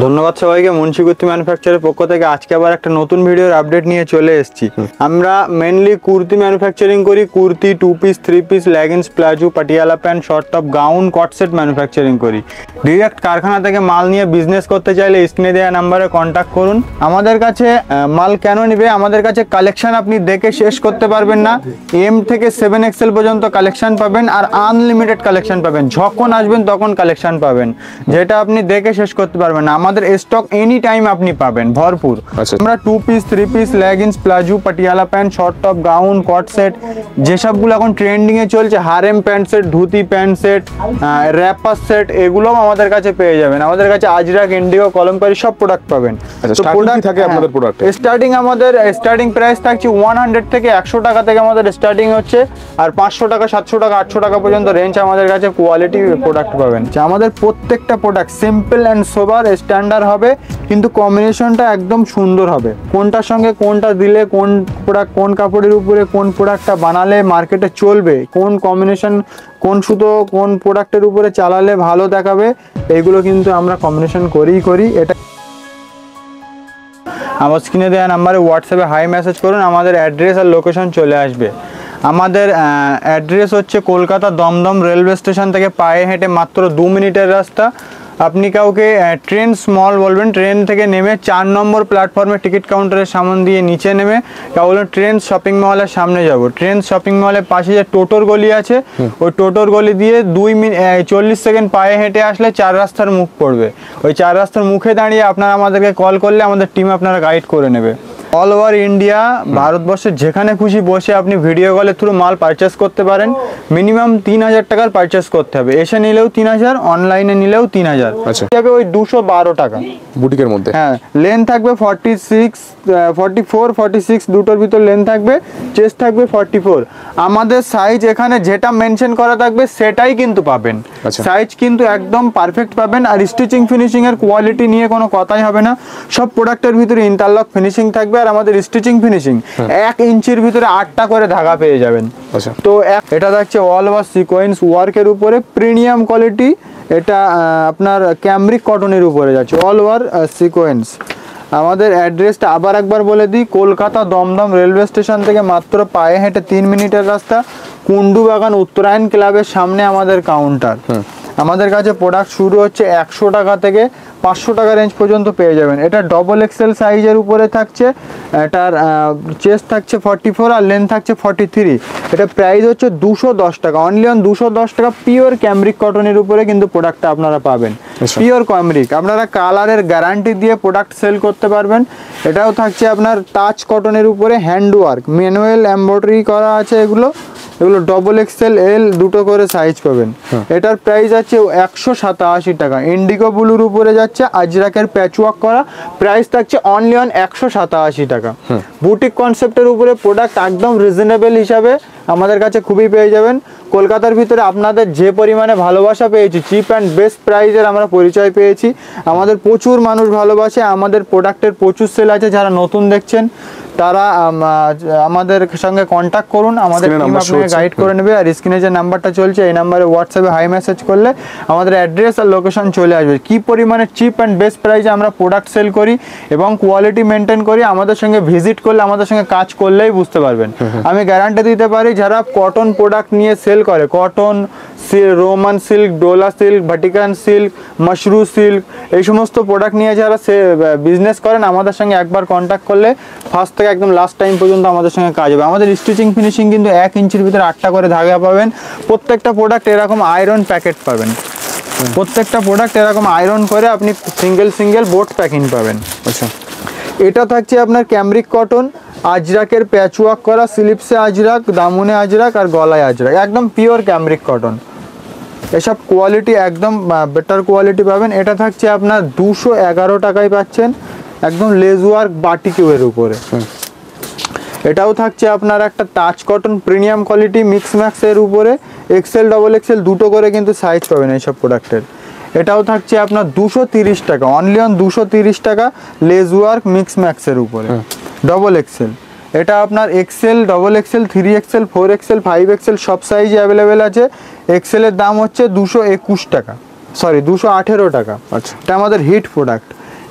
ধন্যবাদ সবাইকে। মুন্সি কুর্তি ম্যানুফ্যাকচারের পক্ষ থেকে আজকে আবার একটা নতুন ভিডিওর আপডেট নিয়ে চলে এসেছি। আমরা মেনলি কুর্তি ম্যানুফ্যাকচারিং করি। Kurti, 2 piece, 3 piece, leggings, palazzo, Patiala pant, short top, gown, cot set manufacturing করি। ডিরেক্ট কারখানা থেকে মাল নিয়ে বিজনেস করতে চাইলে স্ক্রিনে দেওয়া নাম্বারে কন্ট্যাক্ট করুন। আমাদের কাছে মাল কেন নেবে, আমাদের কাছে কালেকশন আপনি দেখে শেষ করতে পারবেন না। এম থেকে 7XL পর্যন্ত কালেকশন পাবেন আর আনলিমিটেড কালেকশন পাবেন। যখন আসবেন তখন কালেকশন পাবেন, যেটা আপনি দেখে শেষ করতে পারবেন না। আমাদের স্টক এনি টাইম আপনি পাবেন ভরপুর। আমরা 2 piece, 3 piece, leggings, palazzo, Patiala pant, short top, gown, cot set, যেসবগুলো এখন ট্রেন্ডিং এ চলছে, harem pant set, dhoti pant set, wrapper set, এগুলোও আমাদের কাছে পেয়ে যাবেন। আমাদের কাছে আজরাক, ইন্ডিগো, কলমকারী সব প্রোডাক্ট পাবেন। তো প্রোডাক্ট থাকে আপনাদের প্রোডাক্ট স্টার্টিং, আমাদের স্টার্টিং প্রাইস থাকছে 100 থেকে 100 টাকা থেকে আমাদের স্টার্টিং হচ্ছে, আর 500 টাকা, 700 টাকা, 800 টাকা পর্যন্ত রেঞ্জ আমাদের কাছে কোয়ালিটি প্রোডাক্ট পাবেন। আমাদের প্রত্যেকটা product simple and sober standard হবে, কিন্তু কম্বিনেশনটা একদম সুন্দর হবে। কোনটার সঙ্গে কোনটা দিলে, কোন প্রোডাক্ট কোন কাপড়ের উপরে কোন প্রোডাক্টটা বানালে মার্কেটে চলবে, কোন কম্বিনেশন কোন সুতো কোন প্রোডাক্টের উপরে চালালে ভালো দেখাবে, এইগুলো কিন্তু আমরা কম্বিনেশন করি। এটা আমার স্ক্রিনে দেওয়া নাম্বারে হোয়াটসঅ্যাপে হাই মেসেজ করুন, আমাদের অ্যাড্রেস আর লোকেশন চলে আসবে। আমাদের অ্যাড্রেস হচ্ছে কলকাতা দমদম রেলওয়ে স্টেশন থেকে পায়ে হেঁটে মাত্র 2 মিনিটের রাস্তা। আপনি কাউকে ট্রেন স্মল বলবেন, ট্রেন থেকে নেমে 4 নম্বর প্ল্যাটফর্মে টিকিট কাউন্টারের সামনে দিয়ে নিচে নেমে বলবেন ট্রেন শপিং মলের সামনে যাব। ট্রেন শপিং মলের পাশে যে টোটোর গলি আছে, ওই টোটোর গলি দিয়ে 40 সেকেন্ড পায়ে হেঁটে আসলে 4 রাস্তার মুখ পড়বে। ওই 4 রাস্তার মুখে দাঁড়িয়ে আপনারা আমাদেরকে কল করলে আমাদের টিম আপনারা গাইড করে নেবে। অল ওভার ইন্ডিয়া, ভারতবর্ষের যেখানে খুশি বসে আপনি ভিডিও কলের থ্রু মাল পারচেস করতে পারেন। মিনিমাম 3000 টাকার পারচেস করতে হবে। এসে নিলেও 3000, অনলাইনে নিলেও 3000। যাবে ওই 212 টাকা বুটিকের মধ্যে। হ্যাঁ, লেন থাকবে 46, 44, 46 দুটোর ভিতর লেন থাকবে, চেস্ট থাকবে 44। আমাদের সাইজ এখানে যেটা মেনশন করা থাকবে সেটাই কিন্তু পাবেন। সাইজ কিন্তু একদম পারফেক্ট পাবেন। আর স্টিচিং ফিনিশিং এর কোয়ালিটি নিয়ে কোনো কথাই হবে না। সব প্রোডাক্টের ভিতরে ইন্টারলক ফিনিশিং থাকবে, আর আমাদের স্টিচিং ফিনিশিং 1 ইঞ্চির ভিতরে 8টা করে ধাগা পেয়ে যাবেন। তো এটা থাকছে অল ওভার সিকোয়েন্স ওয়ার্কের উপরে, প্রিমিয়াম কোয়ালিটি। এটা আপনার ক্যামরিক কটনের উপরে যাচ্ছে, অল ওভার সিকোয়েন্স। আমাদের অ্যাড্রেসটা আবার একবার বলে দিই, কলকাতা দমদম রেলওয়ে স্টেশন থেকে মাত্র পায়ে হেঁটে 3 মিনিটের রাস্তা, কুন্ডু বাগান উত্তরায়ণ ক্লাবের সামনে আমাদের কাউন্টার। আমাদের কাছে প্রোডাক্ট শুরু হচ্ছে 100 টাকা থেকে 500 টাকা রেঞ্জ পর্যন্ত পেয়ে যাবেন। এটা ডবল এক্সেল সাইজের উপরে থাকছে, এটার চেস্ট থাকছে 44 আর লেন্থ থাকছে 43। এটা প্রাইস হচ্ছে 210 টাকা, অনলি অন 210 টাকা। পিওর ক্যামরিক কটনের উপরে কিন্তু প্রোডাক্টটা আপনারা পাবেন, পিওর ক্যামরিক। আপনারা কালারের গ্যারান্টি দিয়ে প্রোডাক্ট সেল করতে পারবেন। এটাও থাকছে আপনার টাচ কটনের উপরে, হ্যান্ডওয়ার্ক, ম্যানুয়াল এমব্রয়ডারি করা আছে। এগুলো ডবল এক্সেল এল দুটো করে সাইজ পাবেন। এটার প্রাইস আছে 187 টাকা। ইন্ডিগো ব্লুর উপরে যাচ্ছে, আজরাকের প্যাচওয়ার্ক করা, প্রাইস থাকছে অনলি অন 187 টাকা। বুটিক কনসেপ্টের উপরে প্রোডাক্ট একদম রিজনেবল হিসাবে আমাদের কাছে খুবই পেয়ে যাবেন। কলকাতার ভিতরে আপনাদের যে পরিমাণে ভালোবাসা পেয়েছি, চিপ অ্যান্ড বেস্ট প্রাইসের আমরা পরিচয় পেয়েছি। আমাদের প্রচুর মানুষ ভালোবাসে, আমাদের প্রোডাক্টের প্রচুর সেল আছে। যারা নতুন দেখছেন তারা আমাদের সঙ্গে কন্ট্যাক্ট করুন, আমাদের টিম আপনাকে গাইড করে নেবে। আর স্ক্রিনে যে নাম্বারটা চলছে এই নাম্বারে হোয়াটসঅ্যাপে হাই মেসেজ করলে আমাদের অ্যাড্রেস আর লোকেশন চলে আসবে। কী পরিমাণে চিপ অ্যান্ড বেস্ট প্রাইসে আমরা প্রোডাক্ট সেল করি এবং কোয়ালিটি মেনটেন করি, আমাদের সঙ্গে ভিজিট করলে, আমাদের সঙ্গে কাজ করলেই বুঝতে পারবেন। আমি গ্যারান্টি দিতে পারি, যারা কটন প্রোডাক্ট নিয়ে সেল করে, cotton, Roman silk, dola silk, Vatican silk, mashru silk, এই সমস্ত প্রোডাক্ট নিয়ে যারা বিজনেস করেন, আমাদের সঙ্গে একবার কন্ট্যাক্ট করলে ফার্স্ট থেকে একদম লাস্ট টাইম পর্যন্ত আমাদের সঙ্গে কাজ হবে। আমাদের স্টিচিং ফিনিশিং কিন্তু 1 ইঞ্চির ভিতরে 8টা করে ধাগা পাবেন। প্রত্যেকটা প্রোডাক্ট এরকম আয়রন প্যাকেট পাবেন। প্রত্যেকটা প্রোডাক্ট এরকম আয়রন করে আপনি সিঙ্গেল বোর্ড প্যাকিং পাবেন। আচ্ছা, এটা থাকছে আপনার ক্যামরিক কটন, আজরাকের প্যাচওয়ার্ক করা, স্লিপসে আজরাক, দামনে আজরাক আর গলায় আজরাক, একদম পিওর ক্যামরিক কটন। এসব কোয়ালিটি একদম বেটার কোয়ালিটি পাবেন। এটা থাকছে আপনার 211 টাকায় পাচ্ছেন, একদম লেজ ওয়ার্ক বাটিকের উপরে। এটাও থাকছে আপনার একটা touch cotton premium quality mix ম্যাক্সের উপরে, এক্সেল ডবল এক্সেল দুটো করে কিন্তু সাইজ পাবেন এইসব প্রোডাক্টের। এটাও থাকছে আপনার 230 টাকা, অনলি অন 230 টাকা, লেজ ওয়ার্ক মিক্স ম্যাক্সের উপরে, ডবল এক্সেল। এটা আপনার Excel, double XL, 3XL, 4XL, 5XL সব সাইজে অ্যাভেলেবেল আছে। এক্সেলের দাম হচ্ছে 221 টাকা, সরি 218 টাকা। আচ্ছা, এটা আমাদের হিট প্রোডাক্ট।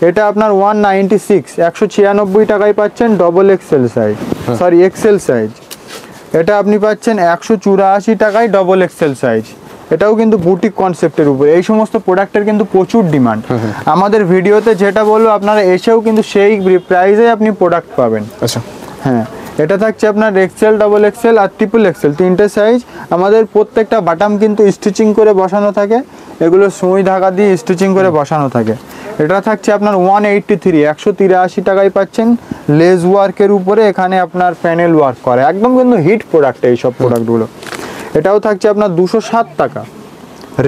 এটা আপনার 196 196 টাকায় পাচ্ছেন double XL size, sorry XL size. এটা আপনি পাচ্ছেন 184 টাকায় ডবল এক্সেল সাইজ। এটাও কিন্তু বুটিক কনসেপ্টের উপরে। এই সমস্ত প্রোডাক্টের কিন্তু প্রচুর ডিমান্ড। আমাদের ভিডিওতে যেটা বলবো আপনারা এসেও কিন্তু সেই প্রাইসে আপনি প্রোডাক্ট পাবেন। আচ্ছা, হ্যাঁ, এটা থাকছে আপনার এক্সেল, ডবল এক্সেল আর ট্রিপল এক্সেল, তিনটে সাইজ। আমাদের প্রত্যেকটা বাটাম কিন্তু স্টিচিং করে বসানো থাকে, এগুলো সুই ধাগা দিয়ে স্টিচিং করে বসানো থাকে। এটা থাকছে আপনার 183 183 টাকায় পাচ্ছেন লেস ওয়ার্কের উপরে। এখানে আপনার প্যানেল ওয়ার্ক করে, একদম কিন্তু হিট প্রোডাক্ট এই সব প্রোডাক্টগুলো। এটাও থাকছে আপনার 207 টাকা।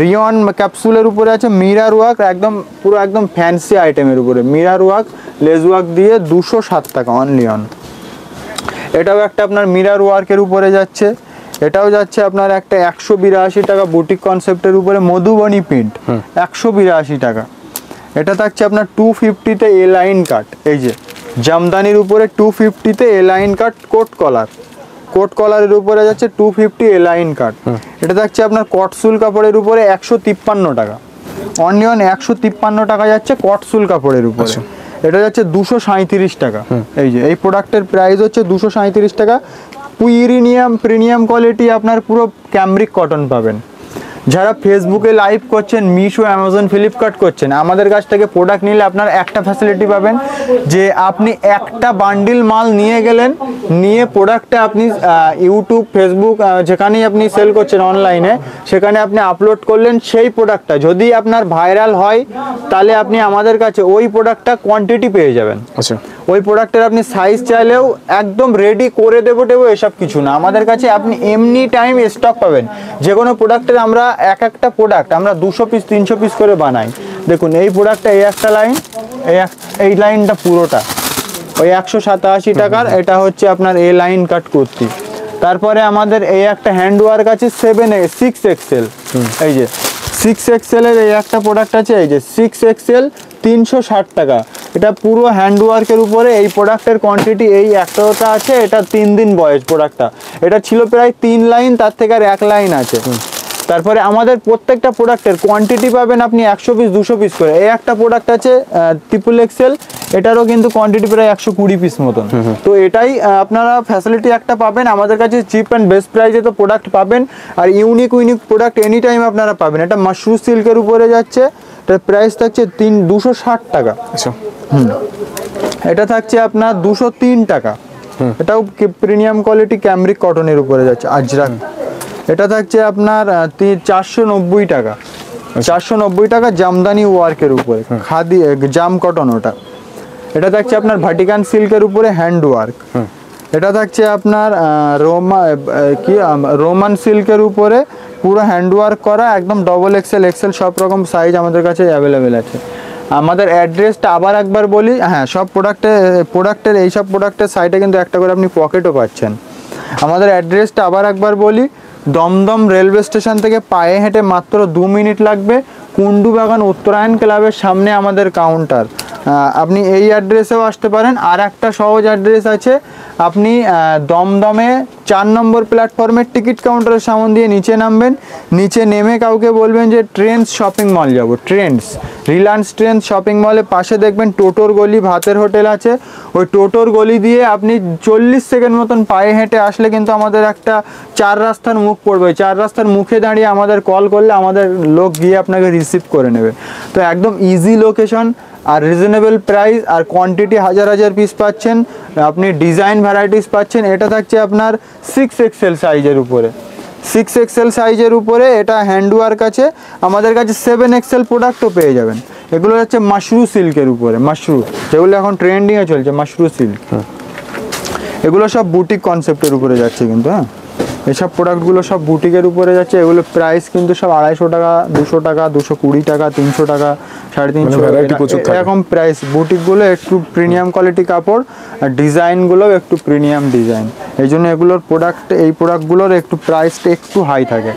রিয়ন ক্যাপসুলের উপরে আছে মিরার ওয়ার্ক, একদম পুরো একদম ফ্যান্সি আইটেমের উপরে মিরার ওয়ার্ক লেস ওয়ার্ক দিয়ে 207 টাকা অনলি অন। এটাও একটা আপনার মিরার ওয়ার্কের উপরে যাচ্ছে। এটাও যাচ্ছে আপনার একটা 182 টাকা বুটিক কনসেপ্টের উপরে মধুবনী প্রিন্ট, 182 টাকা। এটা থাকছে আপনার 250-তে এ লাইন কাট, এই যে জামদানির উপরে 250-তে এ লাইন কাট কোট কলার, কোট কলারের উপরে যাচ্ছে 250 এ লাইন কাট। এটা থাকছে আপনার কটসুল কাপড়ের উপরে 153 টাকা, অনিয়ন 153 টাকা যাচ্ছে কটসুল কাপড়ের উপরে। এটা যাচ্ছে 237 টাকা। এই যে এই প্রোডাক্টের প্রাইস হচ্ছে 237 টাকা। প্রিমিয়াম কোয়ালিটি আপনার পুরো ক্যামব্রিক কটন পাবেন। যারা ফেসবুকে লাইভ করছেন, মিশো, অ্যামাজন, ফ্লিপকার্ট করছেন, আমাদের কাছ থেকে প্রোডাক্ট নিলে আপনার একটা ফ্যাসিলিটি পাবেন যে আপনি একটা বান্ডিল মাল নিয়ে গেলেন, নিয়ে প্রোডাক্টটা আপনি ইউটিউব, ফেসবুক যেখানেই আপনি সেল করছেন অনলাইনে, সেখানে আপনি আপলোড করলেন। সেই প্রোডাক্টটা যদি আপনার ভাইরাল হয় তাহলে আপনি আমাদের কাছে ওই প্রোডাক্টটা কোয়ান্টিটি পেয়ে যাবেন। আচ্ছা, ওই প্রোডাক্টের আপনি সাইজ চাইলেও একদম রেডি করে দেবো এসব কিছু না, আমাদের কাছে আপনি এমনি টাইম স্টক পাবেন। যে কোনো প্রোডাক্টের আমরা একটা প্রোডাক্ট আমরা 200 পিস 300 পিস করে বানাই। দেখুন এই প্রোডাক্টটা, এই একটা লাইন, এই লাইনটা পুরোটা ওই 187 টাকার। এটা হচ্ছে আপনার এ লাইন কাট কুর্তি। তারপরে আমাদের এই একটা হ্যান্ড ওয়ার্ক আছে 6 এক্সেল, এই যে 6 এক্সেলের এই একটা প্রোডাক্ট আছে, এই যে 6 এক্সেল 360 টাকা। এটা পুরো হ্যান্ড ওয়ার্কের উপরে। এই প্রোডাক্টের কোয়ান্টিটি এই একটাটা আছে, এটা 3 দিন বয়স প্রোডাক্টটা। এটা ছিল প্রায় 3 লাইন, তার থেকে আর 1 লাইন আছে। তারপরে আমাদের প্রত্যেকটা প্রোডাক্টের কোয়ান্টিটি পাবেন আপনি 100 পিস 200 পিস করে। এই একটা প্রোডাক্ট আছে ট্রিপল এক্সেল, এটারও কিন্তু কোয়ান্টিটি প্রায় 120 পিস মতন। তো এটাই আপনারা ফ্যাসিলিটি একটা পাবেন আমাদের কাছে, চিপ অ্যান্ড বেস্ট প্রাইসে তো প্রোডাক্ট পাবেন। আর ইউনিক প্রোডাক্ট এনি টাইম আপনারা পাবেন। এটা মাশরুম সিল্কের উপরে যাচ্ছে, এটার প্রাইস থাকছে 260 টাকা। আচ্ছা, এটা থাকছে আপনার 203 টাকা। এটাও প্রিমিয়াম কোয়ালিটি ক্যামব্রিক কটনের উপরে যাচ্ছে আজরাক। এটা থাকছে আপনার 490 টাকা, 490 টাকা জামদানি ওয়ার্কের উপরে, খাদি জাম কটন ওটা। এটা থাকছে আপনার ভাটিকান সিল্কের উপরে হ্যান্ড ওয়ার্ক। এটা থাকছে আপনার রোমান সিল্কের উপরে পুরো হ্যান্ড ওয়ার্ক করা, একদম ডবল এক্সেল সব রকম সাইজ আমাদের কাছে অ্যাভেলেবেল আছে। আমাদের অ্যাড্রেসটা আবার একবার বলি, হ্যাঁ সব প্রোডাক্টের এই সব প্রোডাক্টের সাইডে কিন্তু একটা করে আপনি পকেটও পাচ্ছেন। আমাদের অ্যাড্রেসটা আবার একবার বলি, দমদম রেলওয়ে স্টেশন থেকে পায়ে হেঁটে মাত্র 2 মিনিট লাগবে। কুন্ডু বাগান উত্তরায়ণ ক্লাবের সামনে আমাদের কাউন্টার। আপনি এই অ্যাড্রেসেও আসতে পারেন। আর একটা সহজ অ্যাড্রেস আছে, আপনি দমদমে 4 নম্বর প্ল্যাটফর্মের টিকিট কাউন্টারের সামনে দিয়ে নিচে নামবেন। নিচে নেমে কাউকে বলবেন যে ট্রেন্ডস শপিং মল যাব, ট্রেন্ডস, রিলায়েন্স ট্রেন্ডস শপিং মলের পাশে দেখবেন টোটোর গলি, ভাতের হোটেল আছে। ওই টোটোর গলি দিয়ে আপনি 40 সেকেন্ড মতন পায়ে হেঁটে আসলে কিন্তু আমাদের একটা 4 রাস্তার মুখ পড়বে। 4 রাস্তার মুখে দাঁড়িয়ে আমাদের কল করলে আমাদের লোক গিয়ে আপনাকে রিসিভ করে নেবে। তো একদম ইজি লোকেশন আর রিজনেবল প্রাইস আর কোয়ান্টিটি হাজার পিস পাচ্ছেন আপনি, ডিজাইন ভ্যারাইটিস পাচ্ছেন। এটা থাকছে আপনার 6 এক্সেল সাইজের উপরে, 6 এক্সেল সাইজের উপরে। এটা হ্যান্ড ওয়ার্ক আছে। আমাদের কাছে 7 এক্সেল প্রোডাক্টও পেয়ে যাবেন। এগুলো হচ্ছে মাশরু সিল্কের উপরে, মাশরু যেগুলো এখন ট্রেন্ডিংয়ে চলছে, মাশরু সিল্ক। এগুলো সব বুটিক কনসেপ্টের উপরে যাচ্ছে কিন্তু। হ্যাঁ, এসব প্রোডাক্টগুলো সব বুটিকের উপরে যাচ্ছে। এগুলো প্রাইস কিন্তু সব 250 টাকা, 200 টাকা, 220 টাকা, 300 টাকা, 350 এরকম প্রাইস। বুটিকগুলো একটু প্রিমিয়াম কোয়ালিটি কাপড়, আর ডিজাইনগুলোও একটু প্রিমিয়াম ডিজাইন। এই জন্য এগুলোর এই প্রোডাক্টগুলোর একটু প্রাইসটা একটু হাই থাকে।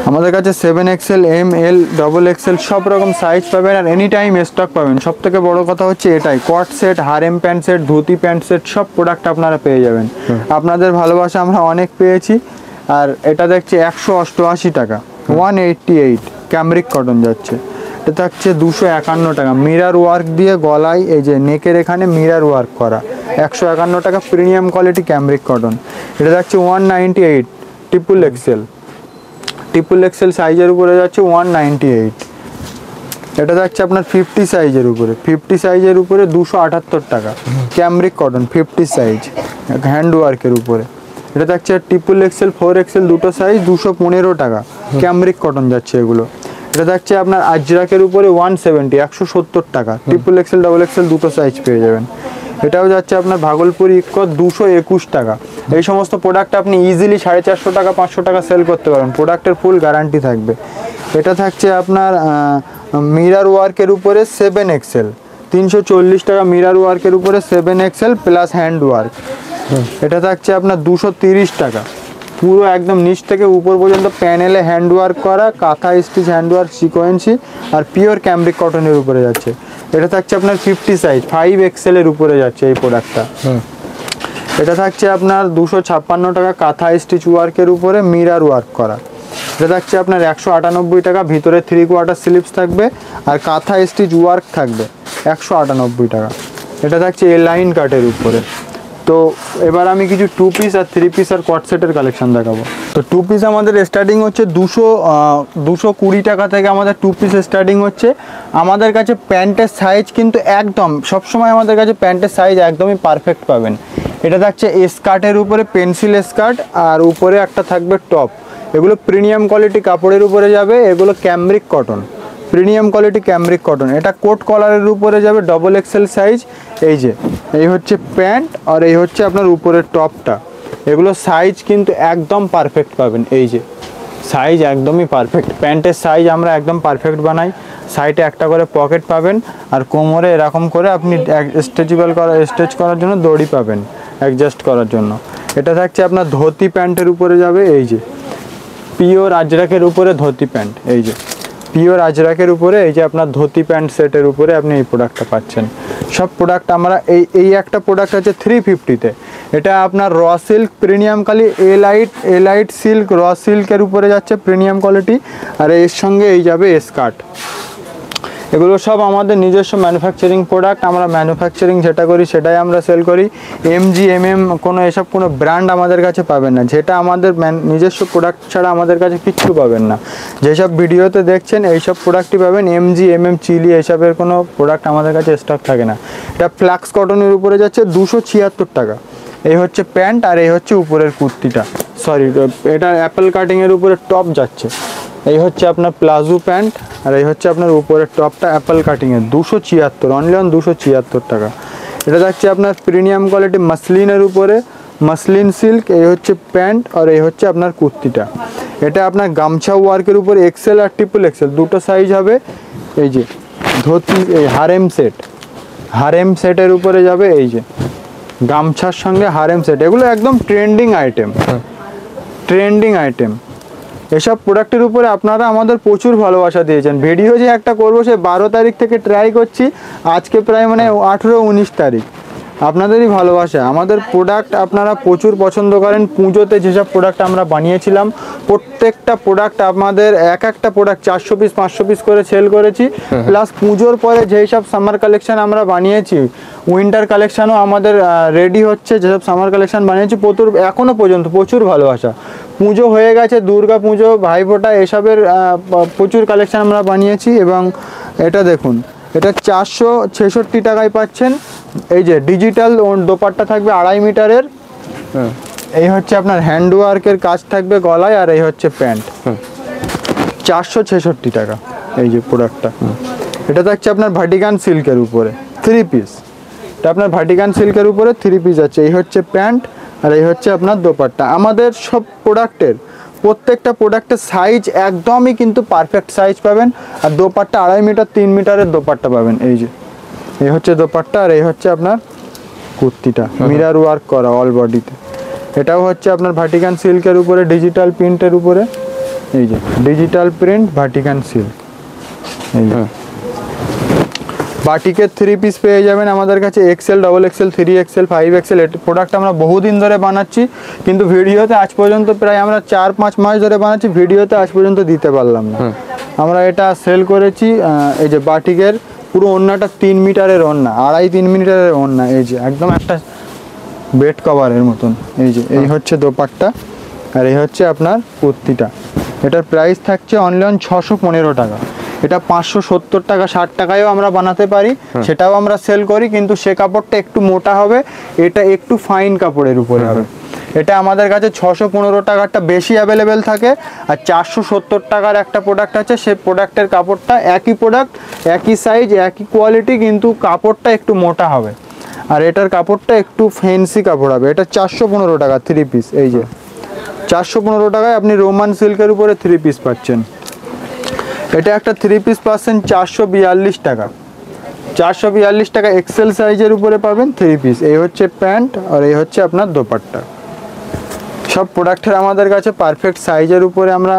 আমাদের কাছে 7 এক্সেল, এম, এল, ডবল এক্সেল সব রকম সাইজ পাবেন আর এনি টাইম স্টক পাবেন। সব থেকে বড় কথা হচ্ছে এটাই, cot set, harem pant set, dhoti pant set সব প্রোডাক্ট আপনারা পেয়ে যাবেন। আপনাদের ভালোবাসা আমরা অনেক পেয়েছি। আর এটা দেখছি 188 টাকা, 188 ক্যামব্রিক কটন যাচ্ছে। এটা থাকছে 251 টাকা, মিরার ওয়ার্ক দিয়ে গলায় এই যে নেকের এখানে মিরার ওয়ার্ক করা, 151 টাকা, প্রিমিয়াম কোয়ালিটি ক্যামব্রিক কটন। এটা থাকছে 198 ট্রিপল এক্সেল সাইজের উপরে যাচ্ছে 198। এটা থাকছে আপনার 50 সাইজের উপরে, 50 সাইজের উপরে 278 টাকা, ক্যামব্রিক কটন 50 সাইজ হ্যান্ড ওয়ার্কের উপরে। এটা থাকছে ট্রিপল এক্সেল 4XL দুটো সাইজ 215 টাকা, ক্যামব্রিক কটন যাচ্ছে এগুলো। এটা থাকছে আপনার আজরাকের উপরে 170 টাকা, ট্রিপল এক্সেল ডাবল এক্সেল দুটো সাইজ পেয়ে যাবেন। এটাও যাচ্ছে আপনার ভাগলপুরি ইক্কত 221 টাকা। এই সমস্ত প্রোডাক্ট আপনি ইজিলি 450 টাকা 500 টাকা সেল করতে পারেন, প্রোডাক্টের ফুল গ্যারান্টি থাকবে। এটা থাকছে আপনার মিরার ওয়ার্কের উপরে 7XL 340 টাকা, মিরার ওয়ার্কের উপরে 7XL প্লাস হ্যান্ড ওয়ার্ক। এটা থাকছে আপনার 230 টাকা, পুরো একদম নিচ থেকে উপর পর্যন্ত প্যানেলে হ্যান্ড ওয়ার্ক করা, কাঁথা স্টিচ হ্যান্ড ওয়ার্ক সিকোয়েন্সি আর পিওর ক্যামব্রিক কটনের উপরে যাচ্ছে। এটা থাকছে আপনার 50 সাইজ 5XL এর উপরে যাচ্ছে এই প্রোডাক্টটা। এটা থাকছে আপনার 256 টাকা, কাঁথা স্টিচ ওয়ার্কের উপরে মিরার ওয়ার্ক করা। এটা থাকছে আপনার 198 টাকা, ভিতরে 3/4 স্লিপস থাকবে আর কাঁথা স্টিচ ওয়ার্ক থাকবে 198 টাকা। এটা থাকছে এ লাইন কাটের উপরে। তো এবার আমি কিছু 2 পিস আর 3 পিস আর কট সেটের কালেকশন দেখাবো। তো 2 পিস আমাদের স্টার্টিং হচ্ছে 220 টাকা থেকে আমাদের 2 পিস স্টার্টিং হচ্ছে। আমাদের কাছে প্যান্টের সাইজ কিন্তু একদম সবসময় আমাদের কাছে প্যান্টের সাইজ একদমই পারফেক্ট পাবেন। এটা থাকছে স্কার্টের উপরে পেন্সিল স্কার্ট আর উপরে একটা থাকবে টপ, এগুলো প্রিমিয়াম কোয়ালিটি কাপড়ের উপরে যাবে, এগুলো cambric cotton, premium quality cambric cotton. এটা কোট কলারের উপরে যাবে ডাবল এক্সেল সাইজ। এই হচ্ছে প্যান্ট আর এই হচ্ছে আপনার উপরের টপটা, এগুলো সাইজ কিন্তু একদম পারফেক্ট পাবেন। এই যে সাইজ একদমই পারফেক্ট, প্যান্টের সাইজ আমরা একদম পারফেক্ট বানাই। সাইডে একটা করে পকেট পাবেন আর কোমরে এরকম করে আপনি স্ট্রেচ করার জন্য দড়ি পাবেন অ্যাডজাস্ট করার জন্য। এটা থাকছে আপনার ধুতি প্যান্টের উপরে যাবে, এই যে পিওর আজরাকের উপরে ধুতি প্যান্ট, এই যে পিওর আজরাকের উপরে এই যে আপনার ধুতি প্যান্ট সেটের উপরে আপনি এই প্রোডাক্টটা পাচ্ছেন। সব প্রোডাক্ট আমরা এই একটা প্রোডাক্ট আছে 350-তে, এটা আপনার র সিল্ক প্রিমিয়াম কালি এলাইট সিল্ক র সিল্কের উপরে যাচ্ছে প্রিমিয়াম কোয়ালিটি, আর এর সঙ্গে এই যাবে স্কার্ট। এগুলো সব আমাদের নিজস্ব ম্যানুফ্যাকচারিং প্রোডাক্ট, আমরা ম্যানুফ্যাকচারিং যেটা করি সেটাই আমরা সেল করি। MG কোনো এসব কোনো ব্র্যান্ড আমাদের কাছে পাবেন না, যেটা আমাদের নিজস্ব প্রোডাক্ট ছাড়া আমাদের কাছে কিচ্ছু পাবেন না। যেসব ভিডিওতে দেখছেন এইসব প্রোডাক্টই পাবেন, MG চিলি এসবের কোনো প্রোডাক্ট আমাদের কাছে স্টক থাকে না। এটা ফ্লাক্স কটনের উপরে যাচ্ছে 276 টাকা। এই হচ্ছে প্যান্ট আর এই হচ্ছে উপরের কুর্তিটা, এটা অ্যাপেল কাটিংয়ের উপরে টপ যাচ্ছে। এই হচ্ছে আপনার প্লাজো প্যান্ট আর এই হচ্ছে আপনার উপরের টপটা অ্যাপেল কাটিংয়ের 276, অনলি অন 276 টাকা। এটা থাকছে আপনার প্রিমিয়াম কোয়ালিটি মাসলিনের উপরে, মাসলিন সিল্ক। এই হচ্ছে প্যান্ট আর এই হচ্ছে আপনার কুর্তিটা। এটা আপনার গামছা ওয়ার্কের উপরে XL আর ট্রিপল XL দুটো সাইজ হবে। এই যে ধুতি, এই হারেম সেটের উপরে যাবে, এই যে গামছার সঙ্গে হারেম সেট, এগুলো একদম ট্রেন্ডিং আইটেম। এসব প্রোডাক্টের উপরে আপনারা আমাদের প্রচুর ভালোবাসা দিয়েছেন। ভিডিও যে একটা করবো সে 12 তারিখ থেকে ট্রাই করছি, আজকে প্রায় 18-19 তারিখ। আপনাদেরই ভালোবাসা, আমাদের প্রোডাক্ট আপনারা প্রচুর পছন্দ করেন। পুজোতে যেসব প্রোডাক্ট আমরা বানিয়েছিলাম প্রত্যেকটা প্রোডাক্ট আমাদের একটা প্রোডাক্ট 400 পিস 500 পিস করে সেল করেছি। প্লাস পুজোর পরে যেই সব সামার কালেকশন আমরা বানিয়েছি, উইন্টার কালেকশনও আমাদের রেডি হচ্ছে। যেসব সামার কালেকশন বানিয়েছি এখনও পর্যন্ত প্রচুর ভালোবাসা। পুজো হয়ে গেছে, দুর্গা পুজো, ভাইফোঁটা, এসবের প্রচুর কালেকশন আমরা বানিয়েছি। এবং এটা দেখুন, এটা 466 টাকায় পাচ্ছেন। এই যে ডিজিটাল দোপাট্টা থাকবে 2.5 মিটারের। এই হচ্ছে আপনার হ্যান্ড ওয়ার্কের কাজ থাকবে গলায় আর এই হচ্ছে প্যান্ট, 466 টাকা এই যে প্রোডাক্টটা। এটা থাকছে আপনার ভাটিকান সিল্কের উপরে 3 পিস, এটা আপনার ভাটিকান সিল্কের উপরে 3 পিস আছে। এই হচ্ছে প্যান্ট আর এই হচ্ছে আপনার দোপাট্টা। আমাদের সব প্রত্যেকটা প্রোডাক্টের সাইজ একদমই কিন্তু পারফেক্ট সাইজ পাবেন। আর দোপাট্টা 2.5 মিটার 3 মিটারের দোপাট্টা পাবেন। এই হচ্ছে দোপাট্টা আর এই হচ্ছে আপনার কুর্তিটা, মিরার ওয়ার্ক করা অল বডিতে। এটাও হচ্ছে আপনার ভাটিকান সিল্কের উপরে ডিজিটাল প্রিন্টের উপরে, এই যে ডিজিটাল প্রিন্ট ভাটিকান সিল্ক। এই বাটিকের 3 পিস পেয়ে যাবেন আমাদের কাছে, Excel, double XL, 3XL, 5XL। Product আমরা বহুদিন ধরে বানাচ্ছি, কিন্তু ভিডিওতে আজ পর্যন্ত প্রায় আমরা 4-5 মাস ধরে বানাচ্ছি, ভিডিওতে আজ পর্যন্ত দিতে পারলাম না। আমরা এটা সেল করেছি। এই যে বাটিকের পুরো ওড়নাটা 3 মিটারের ওড়না, 2.5-3 মিটারের ওড়না। এই যে একদম একটা বেড কভারের মতন। এই যে এই হচ্ছে দোপাট্টা, আর এই হচ্ছে আপনার কুর্তিটা। এটার প্রাইস থাকছে অনলি অন 615 টাকা। এটা 570 টাকা 60 টাকায়ও আমরা বানাতে পারি, সেটাও আমরা সেল করি, কিন্তু সে কাপড়টা একটু মোটা হবে, এটা একটু ফাইন কাপড়ের উপরে হবে। এটা আমাদের কাছে 615 টাকারটা বেশি অ্যাভেলেবেল থাকে, আর 470 টাকার একটা প্রোডাক্ট আছে, সেই প্রোডাক্টের কাপড়টা একই প্রোডাক্ট, একই সাইজ, একই কোয়ালিটি, কিন্তু কাপড়টা একটু মোটা হবে, আর এটার কাপড়টা একটু ফ্যান্সি কাপড় হবে। এটা 415 টাকা 3 পিস। এই যে 415 টাকায় আপনি রোমান সিল্কের উপরে 3 পিস পাচ্ছেন। এটা একটা 3 পিস পাচ্ছেন 442 টাকা। 442 টাকা এক্সেল সাইজের উপরে পাবেন 3 পিস। এই হচ্ছে প্যান্ট, আর এই হচ্ছে আপনার দোপাট্টা। সব প্রোডাক্টের আমাদের কাছে পারফেক্ট সাইজের উপরে আমরা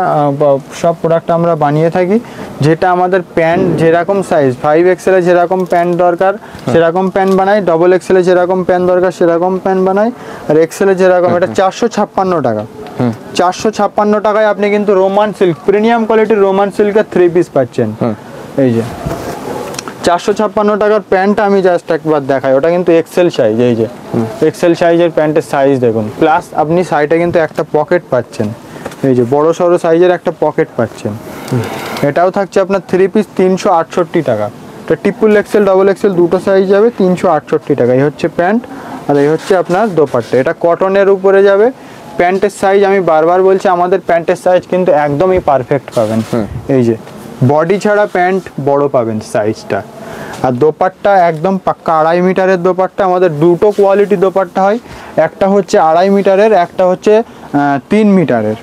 সব প্রোডাক্ট আমরা বানিয়ে থাকি, যেটা আমাদের প্যান্ট যেরকম সাইজ, 5XL এ যেরকম প্যান্ট দরকার সেরকম প্যান্ট বানাই, ডবল এক্সেল এ যেরকম প্যান্ট দরকার সেরকম প্যান্ট বানাই, আর এক্সেল এ যেরকম। এটা 456 টাকা। 456 টাকায় আপনি কিন্তু রোমান সিল্ক, প্রিমিয়াম কোয়ালিটির রোমান সিল্কের 3 পিস পাচ্ছেন। এই যে 456 টাকার প্যান্টটা আমি জাস্ট একবার দেখাই, ওটা কিন্তু এক্সেল সাইজ। এই যে এক্সেল সাইজের প্যান্টের সাইজ দেখুন, প্লাস আপনি সাইডে কিন্তু একটা পকেট পাচ্ছেন। এই যে বড় সড়ো সাইজের একটা পকেট পাচ্ছেন। এটাও থাকছে আপনার 3 পিস 368 টাকা। এটা ট্রিপল এক্সেল, ডবল এক্সেল দুটো সাইজ যাবে 368 টাকা। এই হচ্ছে প্যান্ট, আর এই হচ্ছে আপনার দোপাট্টা। এটা কটনের উপরে যাবে। প্যান্টের সাইজ আমি বারবার বলছি, আমাদের প্যান্টের সাইজ কিন্তু একদমই পারফেক্ট পাবেন। এই যে বডি ছাড়া প্যান্ট বড় পাবেন সাইজটা। আর দোপাট্টা একদম পাক্কা 2.5 মিটারের দোপাট্টা। আমাদের দুটো কোয়ালিটি দোপাট্টা হয়, একটা হচ্ছে 2.5 মিটারের, একটা হচ্ছে 3 মিটারের।